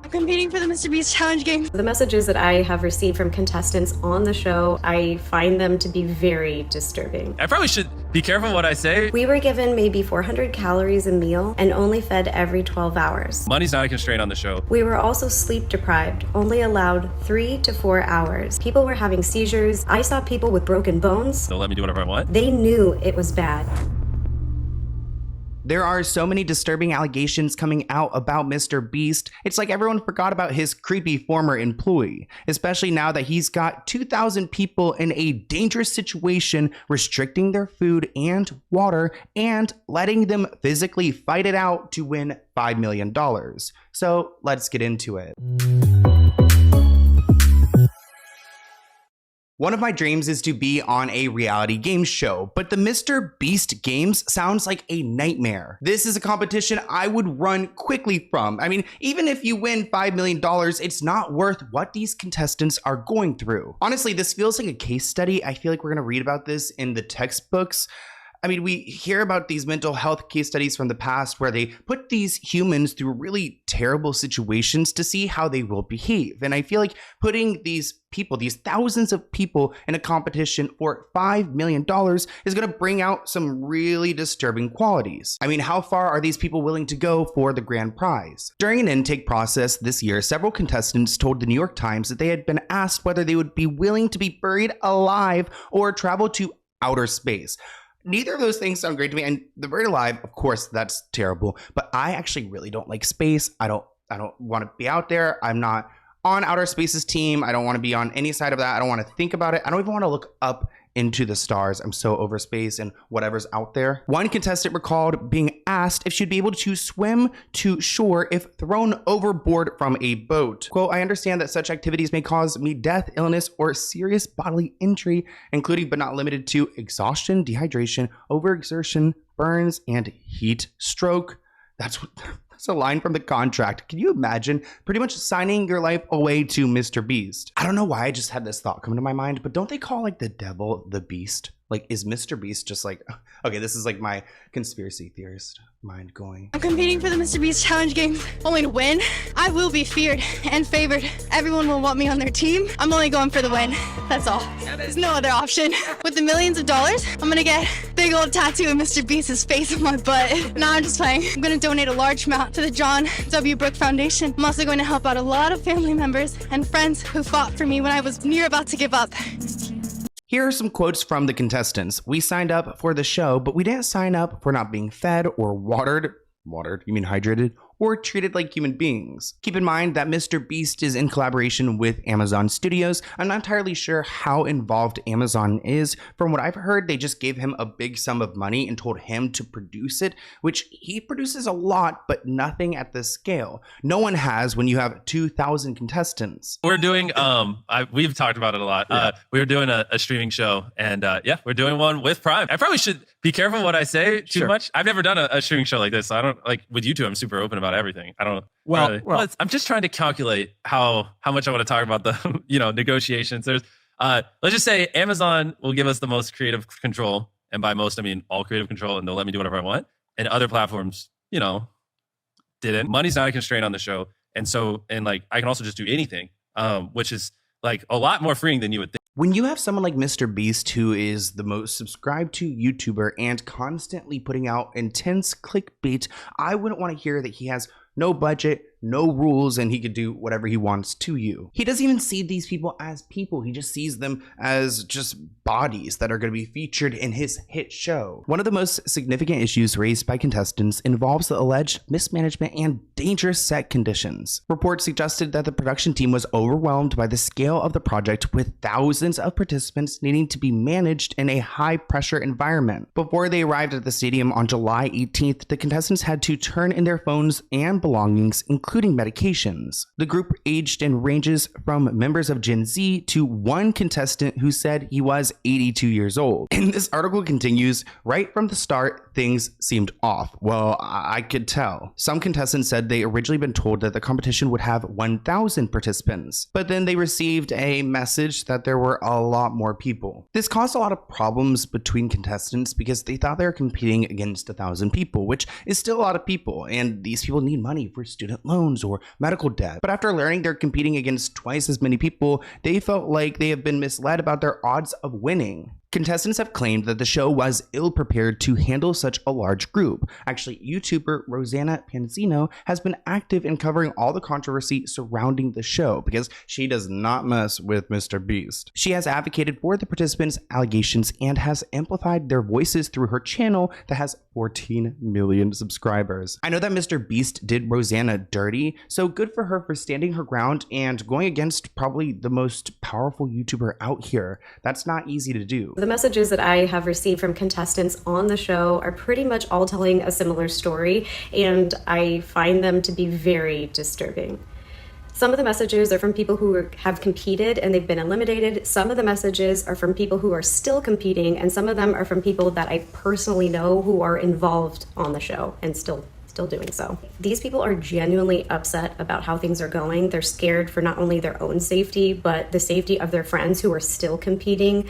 I'm competing for the Mr. Beast Challenge game. The messages that I have received from contestants on the show, I find them to be very disturbing. I probably should be careful what I say. We were given maybe 400 calories a meal and only fed every 12 hours. Money's not a constraint on the show. We were also sleep deprived, only allowed 3 to 4 hours. People were having seizures. I saw people with broken bones. They'll let me do whatever I want. They knew it was bad. There are so many disturbing allegations coming out about Mr. Beast. It's like everyone forgot about his creepy former employee, especially now that he's got 2,000 people in a dangerous situation, restricting their food and water and letting them physically fight it out to win $5 million. So let's get into it. One of my dreams is to be on a reality game show, but the Mr. Beast games sounds like a nightmare. This is a competition I would run quickly from. I mean, even if you win $5 million, it's not worth what these contestants are going through. Honestly, this feels like a case study. I feel like we're gonna read about this in the textbooks. I mean, we hear about these mental health case studies from the past where they put these humans through really terrible situations to see how they will behave. And I feel like putting these people, these thousands of people in a competition for $5 million is going to bring out some really disturbing qualities. I mean, how far are these people willing to go for the grand prize? During an intake process this year, several contestants told the New York Times that they had been asked whether they would be willing to be buried alive or travel to outer space. Neither of those things sound great to me. And the buried alive, of course, that's terrible. But I actually really don't like space. I don't want to be out there. I'm not on outer space's team. I don't want to be on any side of that. I don't want to think about it. I don't even want to look up into the stars. I'm so over space and whatever's out there. One contestant recalled being asked if she'd be able to swim to shore if thrown overboard from a boat. Quote, I understand that such activities may cause me death, illness, or serious bodily injury, including but not limited to exhaustion, dehydration, overexertion, burns, and heat stroke. That's a line from the contract. Can you imagine pretty much signing your life away to Mr. Beast? I don't know why I just had this thought come to my mind, but don't they call like the devil the beast? Like, is Mr. Beast just like, okay, this is like my conspiracy theorist mind going. I'm competing for the Mr. Beast Challenge game. Only to win, I will be feared and favored. Everyone will want me on their team. I'm only going for the win. That's all. There's no other option. With the millions of dollars, I'm gonna get a big old tattoo of Mr. Beast's face on my butt. Nah, I'm just playing. I'm gonna donate a large amount to the John W. Brooke Foundation. I'm also going to help out a lot of family members and friends who fought for me when I was near about to give up. Here are some quotes from the contestants. We signed up for the show, but we didn't sign up for not being fed or watered. Watered? You mean hydrated? Or treated like human beings. Keep in mind that Mr. Beast is in collaboration with Amazon Studios. I'm not entirely sure how involved Amazon is. From what I've heard, they just gave him a big sum of money and told him to produce it, which he produces a lot, but nothing at this scale. No one has when you have 2,000 contestants. We're doing, we've talked about it a lot. Yeah. We were doing a streaming show, and yeah, we're doing one with Prime. I probably should be careful what I say too much. I've never done a streaming show like this. So I don't, like with YouTube, I'm super open about everything. I don't really. Well, I'm just trying to calculate how much I want to talk about the negotiations. There's let's just say Amazon will give us the most creative control, and by most I mean all creative control, and they'll let me do whatever I want. And other platforms, didn't. Money's not a constraint on the show, and like I can also just do anything, which is like a lot more freeing than you would think. When you have someone like Mr. Beast, who is the most subscribed to YouTuber and constantly putting out intense clickbait, I wouldn't want to hear that he has no budget, no rules, and he could do whatever he wants to you. He doesn't even see these people as people. He just sees them as just bodies that are going to be featured in his hit show. One of the most significant issues raised by contestants involves the alleged mismanagement and dangerous set conditions. Reports suggested that the production team was overwhelmed by the scale of the project, with thousands of participants needing to be managed in a high-pressure environment. Before they arrived at the stadium on July 18th, the contestants had to turn in their phones and belongings, including medications. The group aged in ranges from members of Gen Z to one contestant who said he was 82 years old. And this article continues, right from the start, things seemed off. Well, I could tell. Some contestants said they originally been told that the competition would have 1,000 participants, but then they received a message that there were a lot more people. This caused a lot of problems between contestants because they thought they were competing against 1,000 people, which is still a lot of people, and these people need money for student loans. loans or medical debt. But after learning they're competing against twice as many people, they felt like they have been misled about their odds of winning. Contestants have claimed that the show was ill-prepared to handle such a large group. Actually, YouTuber Rosanna Pansino has been active in covering all the controversy surrounding the show because she does not mess with Mr. Beast. She has advocated for the participants' allegations and has amplified their voices through her channel that has 14 million subscribers. I know that Mr. Beast did Rosanna dirty, so good for her for standing her ground and going against probably the most powerful YouTuber out here. That's not easy to do. The messages that I have received from contestants on the show are pretty much all telling a similar story, and I find them to be very disturbing. Some of the messages are from people who have competed and they've been eliminated. Some of the messages are from people who are still competing, and some of them are from people that I personally know who are involved on the show and still doing so. These people are genuinely upset about how things are going. They're scared for not only their own safety, but the safety of their friends who are still competing.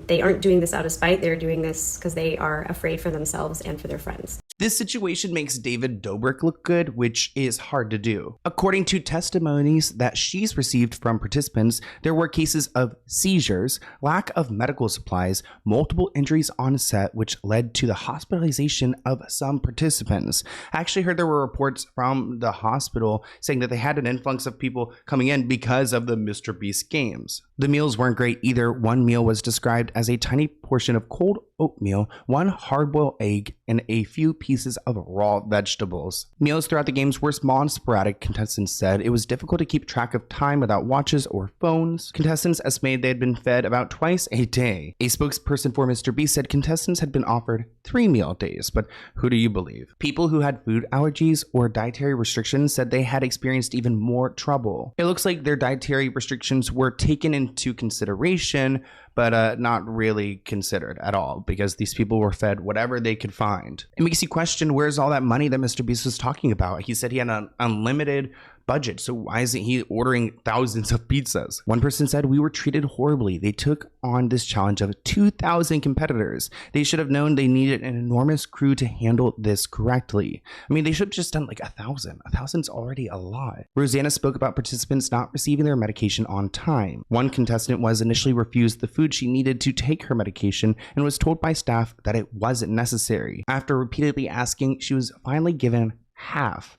They aren't doing this out of spite. They're doing this because they are afraid for themselves and for their friends. This situation makes David Dobrik look good, which is hard to do. According to testimonies that she's received from participants, there were cases of seizures, lack of medical supplies, multiple injuries on set, which led to the hospitalization of some participants. I actually heard there were reports from the hospital saying that they had an influx of people coming in because of the Mr. Beast games. The meals weren't great either. One meal was described as a tiny portion of cold oatmeal, one hard-boiled egg, and a few pieces of raw vegetables. Meals throughout the games were small and sporadic, contestants said. It was difficult to keep track of time without watches or phones. Contestants estimated they had been fed about twice a day. A spokesperson for Mr. Beast said contestants had been offered 3 meal days, but who do you believe? People who had food allergies or dietary restrictions said they had experienced even more trouble. It looks like their dietary restrictions were taken into consideration, but not really considered at all because these people were fed whatever they could find. It makes you question, where's all that money that Mr. Beast was talking about? He said he had an unlimited budget, so why isn't he ordering thousands of pizzas? One person said, we were treated horribly. They took on this challenge of 2,000 competitors. They should have known they needed an enormous crew to handle this correctly. I mean, they should have just done like 1,000. 1,000's already a lot. Rosanna spoke about participants not receiving their medication on time. One contestant was initially refused the food she needed to take her medication and was told by staff that it wasn't necessary. After repeatedly asking, she was finally given half.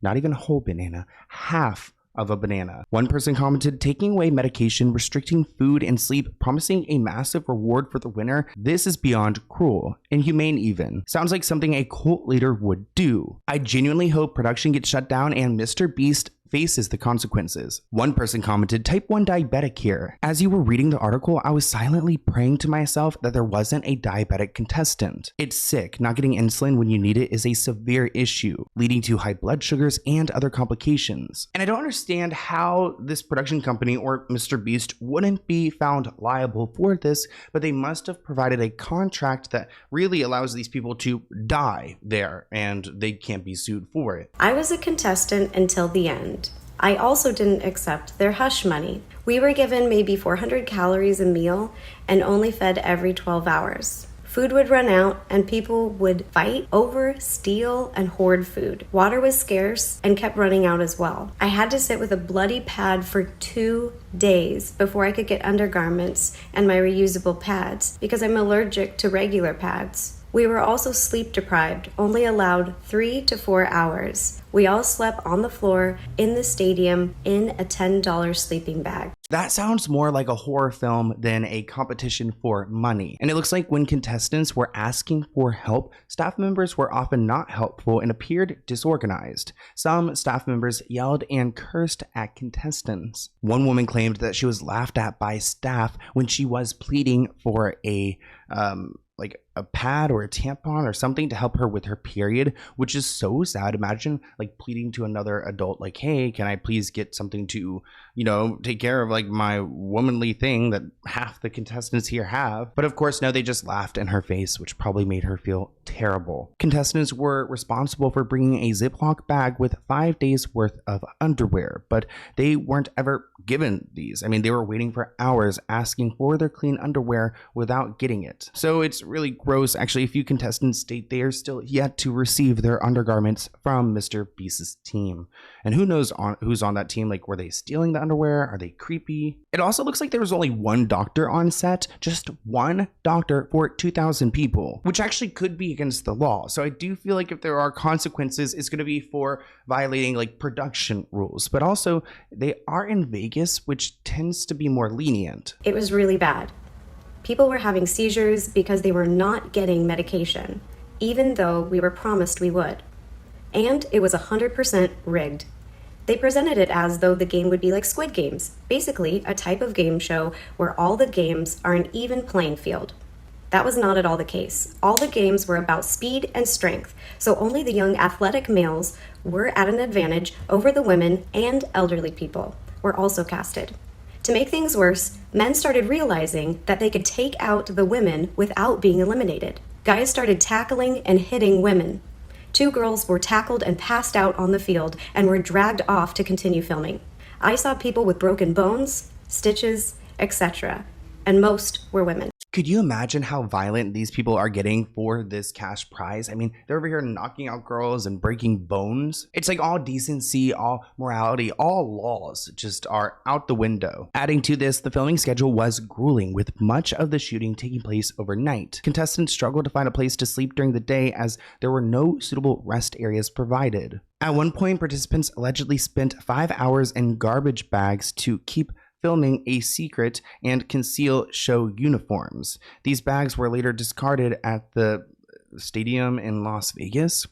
Not even a whole banana, half of a banana. One person commented, taking away medication, restricting food and sleep, promising a massive reward for the winner. This is beyond cruel. Inhumane even. Sounds like something a cult leader would do. I genuinely hope production gets shut down and Mr. Beast faces the consequences. One person commented, type 1 diabetic here. As you were reading the article, I was silently praying to myself that there wasn't a diabetic contestant. It's sick. Not getting insulin when you need it is a severe issue, leading to high blood sugars and other complications. And I don't understand how this production company or Mr. Beast wouldn't be found liable for this, but they must have provided a contract that really allows these people to die there and they can't be sued for it. I was a contestant until the end. I also didn't accept their hush money. We were given maybe 400 calories a meal and only fed every 12 hours. Food would run out and people would fight over, steal, and hoard food. Water was scarce and kept running out as well. I had to sit with a bloody pad for 2 days before I could get undergarments and my reusable pads because I'm allergic to regular pads. We were also sleep deprived, only allowed 3 to 4 hours. We all slept on the floor in the stadium in a $10 sleeping bag. That sounds more like a horror film than a competition for money. And it looks like when contestants were asking for help, staff members were often not helpful and appeared disorganized. Some staff members yelled and cursed at contestants. One woman claimed that she was laughed at by staff when she was pleading for a pad or a tampon or something to help her with her period, which is so sad. Imagine like pleading to another adult like, hey, can I please get something to, take care of like my womanly thing that half the contestants here have. But of course, no, they just laughed in her face, which probably made her feel terrible. Contestants were responsible for bringing a Ziploc bag with 5 days worth of underwear, but they weren't ever given these. I mean, they were waiting for hours asking for their clean underwear without getting it. So it's really gross. Actually, a few contestants state they are still yet to receive their undergarments from Mr. Beast's team. And who knows who's on that team? Like, were they stealing the underwear? Are they creepy? It also looks like there was only one doctor on set, just one doctor for 2,000 people, which actually could be against the law. So I do feel like if there are consequences, it's going to be for violating like production rules. But also, they are in Vegas, which tends to be more lenient. It was really bad. People were having seizures because they were not getting medication, even though we were promised we would. And it was 100% rigged. They presented it as though the game would be like Squid Games, basically a type of game show where all the games are an even playing field. That was not at all the case. All the games were about speed and strength, so only the young athletic males were at an advantage over the women, and elderly people were also casted. To make things worse, men started realizing that they could take out the women without being eliminated. Guys started tackling and hitting women. 2 girls were tackled and passed out on the field and were dragged off to continue filming. I saw people with broken bones, stitches, etc., and most were women. Could you imagine how violent these people are getting for this cash prize? I mean, they're over here knocking out girls and breaking bones. It's like all decency, all morality, all laws just are out the window. Adding to this, the filming schedule was grueling, with much of the shooting taking place overnight. Contestants struggled to find a place to sleep during the day as there were no suitable rest areas provided. At one point, participants allegedly spent 5 hours in garbage bags to keep filming a secret and conceal show uniforms. These bags were later discarded at the stadium in Las Vegas.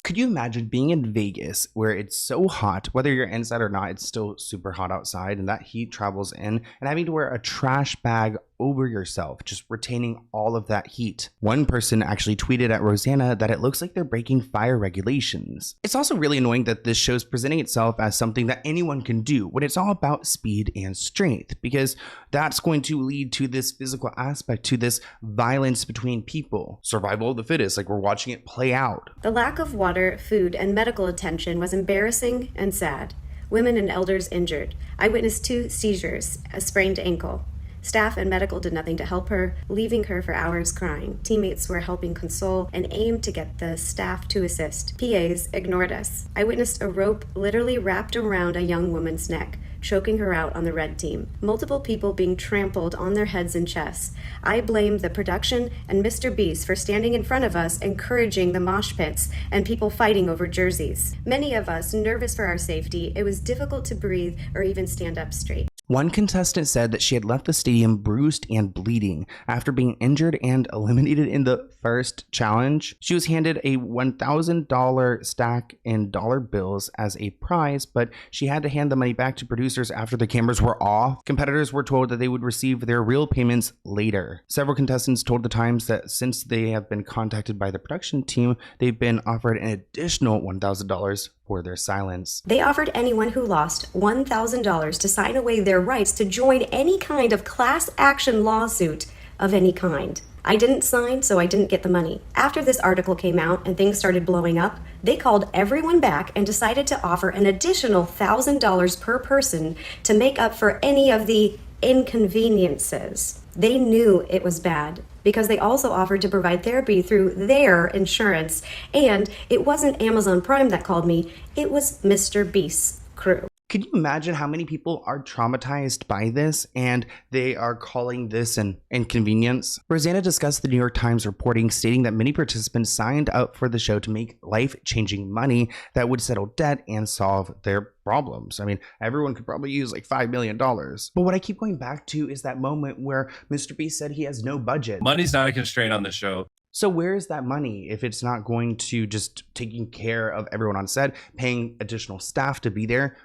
Could you imagine being in Vegas where it's so hot, whether you're inside or not, it's still super hot outside, and that heat travels in, and having to wear a trash bag over yourself, just retaining all of that heat? One person actually tweeted at Rosanna that it looks like they're breaking fire regulations. It's also really annoying that this show's presenting itself as something that anyone can do when it's all about speed and strength, because that's going to lead to this physical aspect, to this violence between people. Survival of the fittest, like we're watching it play out. The lack of water, food, and medical attention was embarrassing and sad. Women and elders injured. I witnessed 2 seizures, a sprained ankle. Staff and medical did nothing to help her, leaving her for hours crying. Teammates were helping console and aimed to get the staff to assist. PAs ignored us. I witnessed a rope literally wrapped around a young woman's neck, choking her out on the red team. Multiple people being trampled on their heads and chests. I blame the production and Mr. Beast for standing in front of us, encouraging the mosh pits and people fighting over jerseys. Many of us nervous for our safety. It was difficult to breathe or even stand up straight. One contestant said that she had left the stadium bruised and bleeding after being injured and eliminated in the first challenge. She was handed a $1,000 stack in dollar bills as a prize, but she had to hand the money back to producers after the cameras were off. Competitors were told that they would receive their real payments later. Several contestants told the Times that since they have been contacted by the production team, they've been offered an additional $1,000 for their silence. They offered anyone who lost $1,000 to sign away their rights to join any kind of class action lawsuit of any kind. I didn't sign, so I didn't get the money. After this article came out and things started blowing up, they called everyone back and decided to offer an additional $1,000 per person to make up for any of the inconveniences. They knew it was bad because they also offered to provide therapy through their insurance. And it wasn't Amazon Prime that called me, it was Mr. Beast's crew. Could you imagine how many people are traumatized by this and they are calling this an inconvenience? Rosanna discussed the New York Times reporting stating that many participants signed up for the show to make life-changing money that would settle debt and solve their problems. I mean, everyone could probably use like $5 million. But what I keep going back to is that moment where Mr. Beast said he has no budget. Money's not a constraint on the show. So where is that money if it's not going to just taking care of everyone on set, paying additional staff to be there?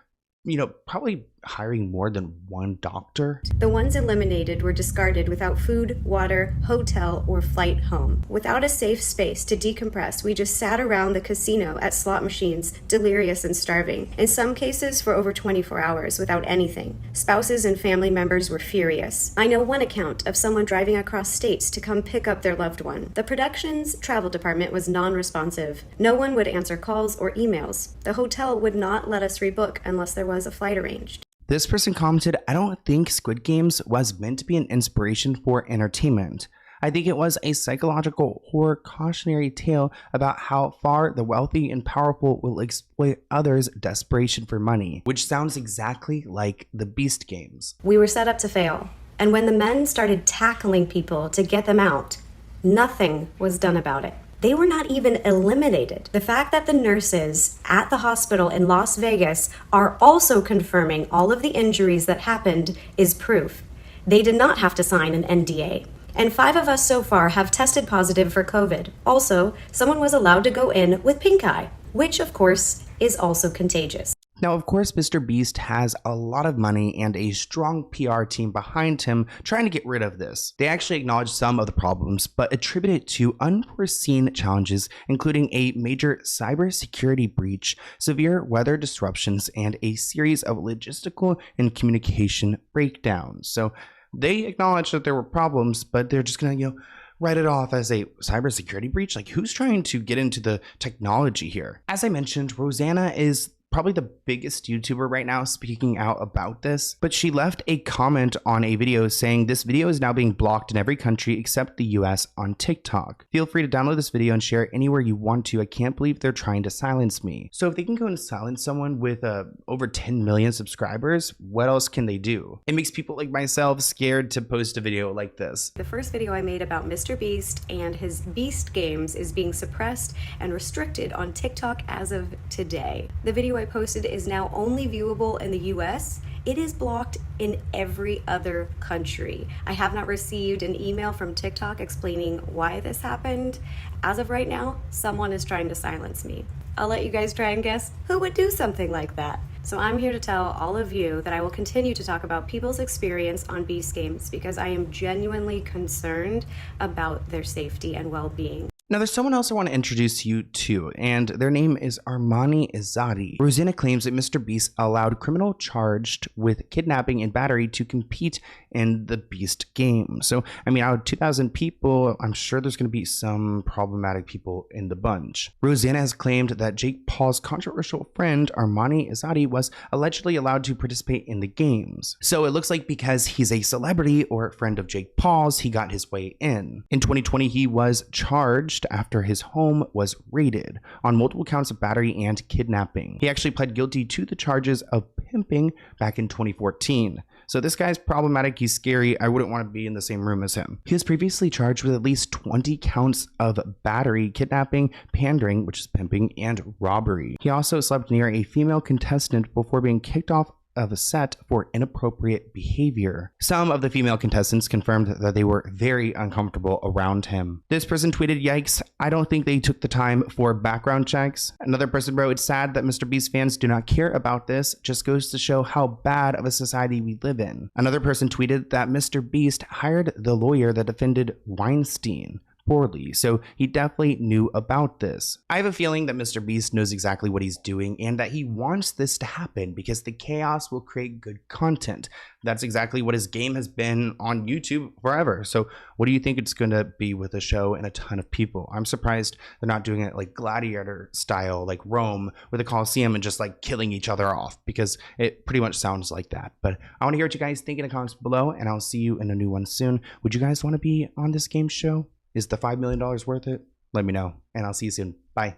You know, probably hiring more than one doctor? The ones eliminated were discarded without food, water, hotel, or flight home. Without a safe space to decompress, we just sat around the casino at slot machines, delirious and starving, in some cases for over 24 hours without anything. Spouses and family members were furious. I know one account of someone driving across states to come pick up their loved one. The production's travel department was non-responsive. No one would answer calls or emails. The hotel would not let us rebook unless there was a flight arranged. This person commented, I don't think Squid Games was meant to be an inspiration for entertainment. I think it was a psychological horror cautionary tale about how far the wealthy and powerful will exploit others' desperation for money, which sounds exactly like the Beast Games. We were set up to fail. And when the men started tackling people to get them out, nothing was done about it. They were not even eliminated. The fact that the nurses at the hospital in Las Vegas are also confirming all of the injuries that happened is proof. They did not have to sign an NDA. And 5 of us so far have tested positive for COVID. Also, someone was allowed to go in with pink eye, which of course is also contagious. Now, of course, Mr. Beast has a lot of money and a strong PR team behind him trying to get rid of this. They actually acknowledge some of the problems, but attribute it to unforeseen challenges, including a major cybersecurity breach, severe weather disruptions, and a series of logistical and communication breakdowns. So they acknowledge that there were problems, but they're just going to, write it off as a cybersecurity breach. Like, who's trying to get into the technology here? As I mentioned, Rosanna is probably the biggest YouTuber right now speaking out about this, but she left a comment on a video saying this video is now being blocked in every country except the US on TikTok. Feel free to download this video and share it anywhere you want to. I can't believe they're trying to silence me. So if they can go and silence someone with over 10 million subscribers, what else can they do? It makes people like myself scared to post a video like this. The first video I made about Mr. Beast and his Beast Games is being suppressed and restricted on TikTok as of today. The video I posted is now only viewable in the US. It is blocked in every other country. I have not received an email from TikTok explaining why this happened. As of right now, someone is trying to silence me. I'll let you guys try and guess who would do something like that. So I'm here to tell all of you that I will continue to talk about people's experience on Beast Games because I am genuinely concerned about their safety and well-being. Now, there's someone else I want to introduce you to, and their name is Armani Izzati. Rosanna claims that Mr. Beast allowed criminal charged with kidnapping and battery to compete in the Beast game. So, I mean, out of 2,000 people, I'm sure there's going to be some problematic people in the bunch. Rosanna has claimed that Jake Paul's controversial friend, Armani Izzati, was allegedly allowed to participate in the games. So it looks like because he's a celebrity or a friend of Jake Paul's, he got his way in. In 2020, he was charged after his home was raided on multiple counts of battery and kidnapping. He actually pled guilty to the charges of pimping back in 2014. So this guy's problematic, he's scary, I wouldn't want to be in the same room as him. He was previously charged with at least 20 counts of battery, kidnapping, pandering, which is pimping, and robbery. He also slept near a female contestant before being kicked off of a set for inappropriate behavior. Some of the female contestants confirmed that they were very uncomfortable around him. This person tweeted, "Yikes, I don't think they took the time for background checks." Another person wrote, "It's sad that Mr. Beast fans do not care about this. Just goes to show how bad of a society we live in." Another person tweeted that Mr. Beast hired the lawyer that defended Weinstein poorly, so he definitely knew about this. I have a feeling that Mr. Beast knows exactly what he's doing and that he wants this to happen because the chaos will create good content. That's exactly what his game has been on YouTube forever. So what do you think it's going to be with a show and a ton of people? I'm surprised they're not doing it like Gladiator style, like Rome with a Coliseum and just like killing each other off, because it pretty much sounds like that. But I want to hear what you guys think in the comments below, and I'll see you in a new one soon. Would you guys want to be on this game show? Is the $5 million worth it? Let me know, and I'll see you soon. Bye.